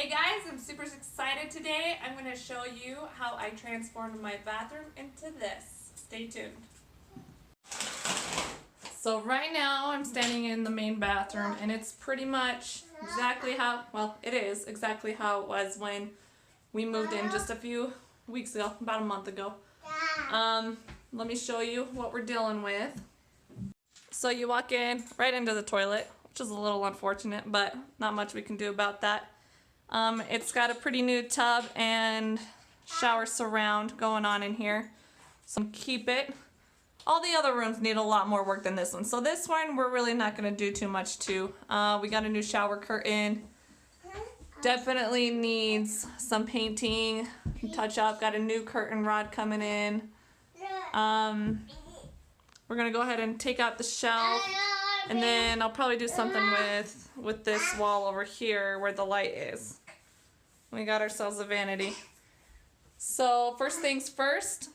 Hey guys, I'm super excited today. I'm going to show you how I transformed my bathroom into this. Stay tuned. So right now I'm standing in the main bathroom and it's pretty much exactly how, well, it is exactly how it was when we moved in just a few weeks ago, about a month ago. Let me show you what we're dealing with. So you walk in right into the toilet, which is a little unfortunate, but not much we can do about that. It's got a pretty new tub and shower surround going on in here. So keep it. All the other rooms need a lot more work than this one. So this one we're really not going to do too much to. We got a new shower curtain. Definitely needs some painting, touch up. Got a new curtain rod coming in. We're going to go ahead and take out the shelf. And then I'll probably do something with this wall over here where the light is. We got ourselves a vanity. So first things first.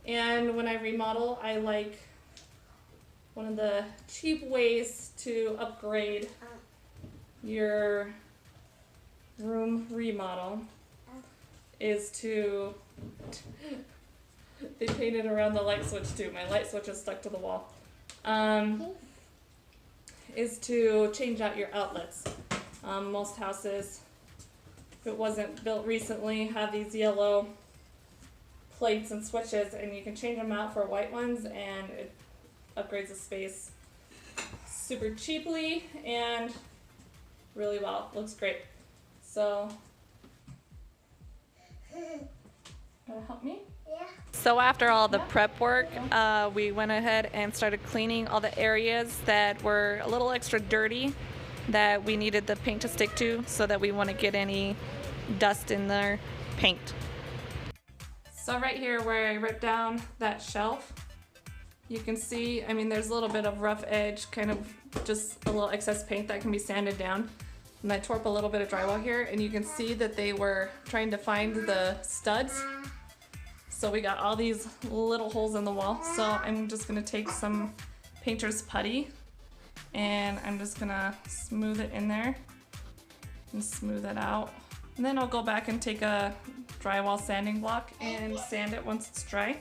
And when I remodel, I like one of the cheap ways to upgrade your room remodel is to, they painted around the light switch too, my light switch is stuck to the wall, is to change out your outlets. Most houses, if it wasn't built recently, have these yellow plates and switches, and you can change them out for white ones, and it upgrades the space super cheaply and really well. Looks great. So, gonna help me? Yeah. So after all the prep work, we went ahead and started cleaning all the areas that were a little extra dirty that we needed the paint to stick to, so that we wouldn't get any dust in their paint. So right here where I ripped down that shelf, you can see, I mean, there's a little bit of rough edge, kind of just a little excess paint that can be sanded down. And I tore up a little bit of drywall here, and you can see that they were trying to find the studs. So we got all these little holes in the wall. So I'm just gonna take some painter's putty and I'm just gonna smooth it in there and smooth it out. And then I'll go back and take a drywall sanding block and sand it once it's dry.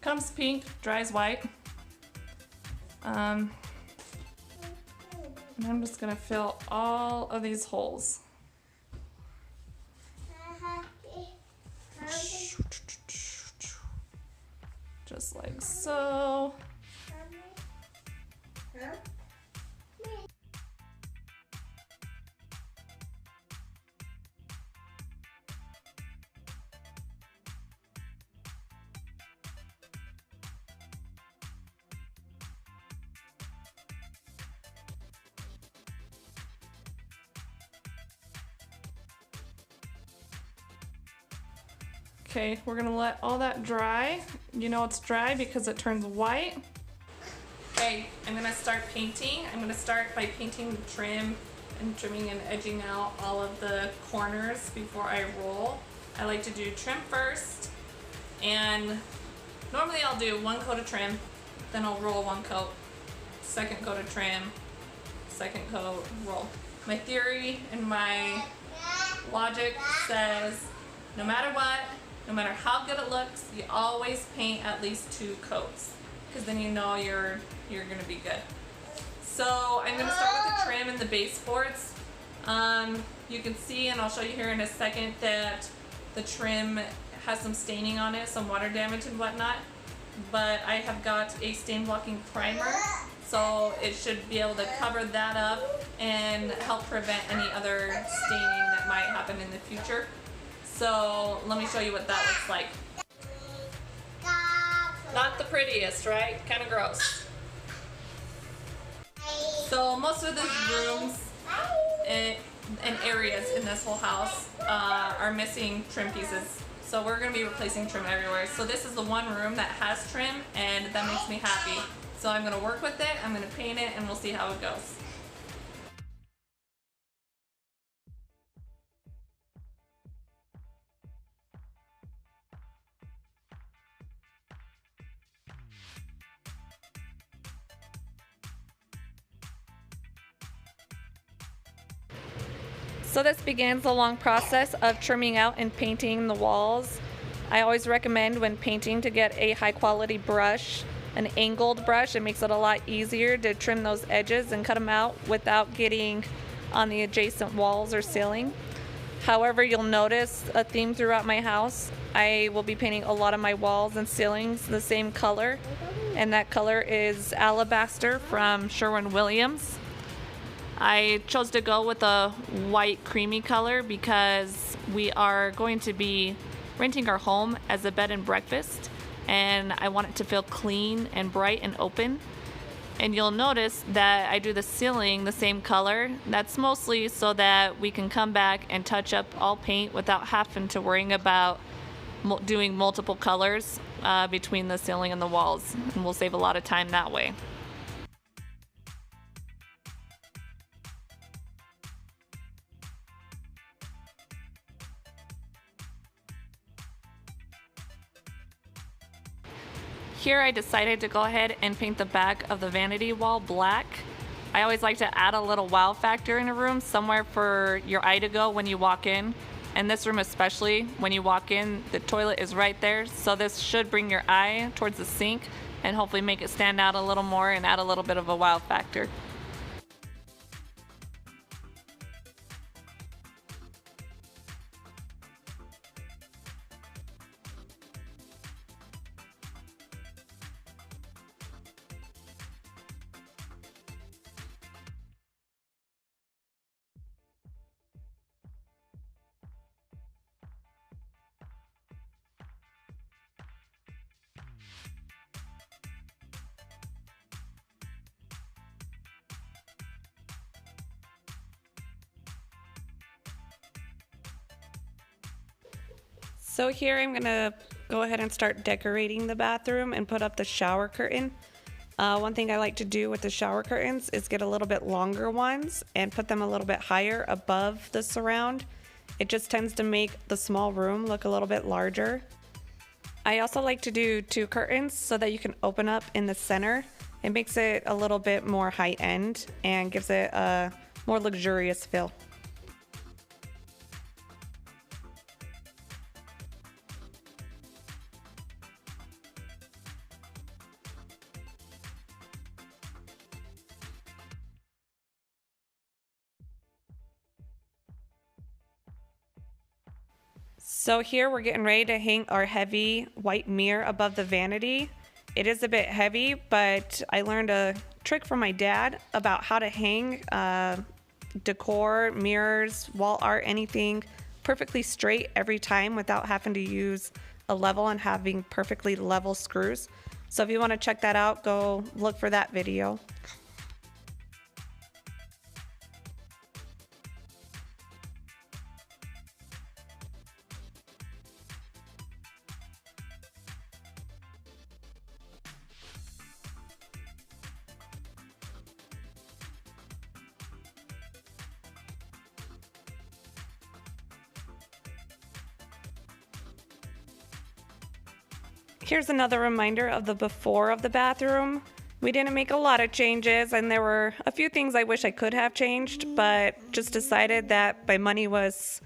Comes pink, dries white. And I'm just gonna fill all of these holes. Just like so. Okay, we're gonna let all that dry. You know it's dry because it turns white. Okay, I'm gonna start painting. I'm gonna start by painting the trim and trimming and edging out all of the corners before I roll. I like to do trim first, and normally I'll do one coat of trim, then I'll roll one coat, second coat of trim, second coat, roll. My theory and my logic says no matter what, no matter how good it looks, you always paint at least 2 coats, because then you know you're gonna be good. So I'm gonna start with the trim and the baseboards. You can see, and I'll show you here in a second, that the trim has some staining on it, some water damage and whatnot. But I have got a stain blocking primer, so it should be able to cover that up and help prevent any other staining that might happen in the future. So let me show you what that looks like. Not the prettiest, right? Kind of gross. So most of the rooms and areas in this whole house are missing trim pieces. So we're gonna be replacing trim everywhere. So this is the one room that has trim, and that makes me happy. So I'm gonna work with it, I'm gonna paint it, and we'll see how it goes. So this begins the long process of trimming out and painting the walls. I always recommend when painting to get a high quality brush, an angled brush. It makes it a lot easier to trim those edges and cut them out without getting on the adjacent walls or ceiling. However, you'll notice a theme throughout my house. I will be painting a lot of my walls and ceilings the same color, and that color is Alabaster from Sherwin-Williams. I chose to go with a white creamy color because we are going to be renting our home as a bed and breakfast, and I want it to feel clean and bright and open. And you'll notice that I do the ceiling the same color. That's mostly so that we can come back and touch up all paint without having to worrying about doing multiple colors between the ceiling and the walls, and we'll save a lot of time that way. Here I decided to go ahead and paint the back of the vanity wall black. I always like to add a little wow factor in a room, somewhere for your eye to go when you walk in. And this room especially, when you walk in, the toilet is right there, so this should bring your eye towards the sink and hopefully make it stand out a little more and add a little bit of a wow factor. So here I'm gonna go ahead and start decorating the bathroom and put up the shower curtain. One thing I like to do with the shower curtains is get a little bit longer ones and put them a little bit higher above the surround. It just tends to make the small room look a little bit larger. I also like to do two curtains so that you can open up in the center. It makes it a little bit more high end and gives it a more luxurious feel. So here we're getting ready to hang our heavy white mirror above the vanity. It is a bit heavy, but I learned a trick from my dad about how to hang decor, mirrors, wall art, anything perfectly straight every time without having to use a level and having perfectly level screws. So if you want to check that out, go look for that video. Here's another reminder of the before of the bathroom. We didn't make a lot of changes, and there were a few things I wish I could have changed, but just decided that my money was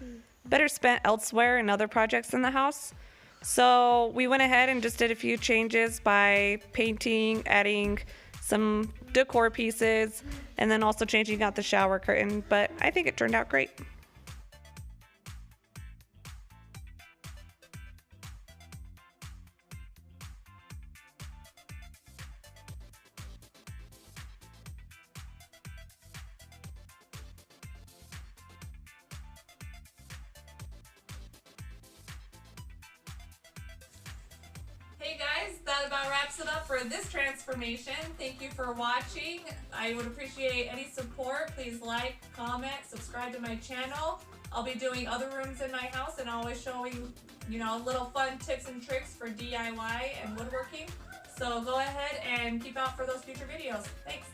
better spent elsewhere in other projects in the house. So we went ahead and just did a few changes by painting, adding some decor pieces, and then also changing out the shower curtain, but I think it turned out great. Hey guys, that about wraps it up for this transformation. Thank you for watching. I would appreciate any support. Please like, comment, subscribe to my channel. I'll be doing other rooms in my house and always showing, little fun tips and tricks for DIY and woodworking. So go ahead and keep out for those future videos. Thanks.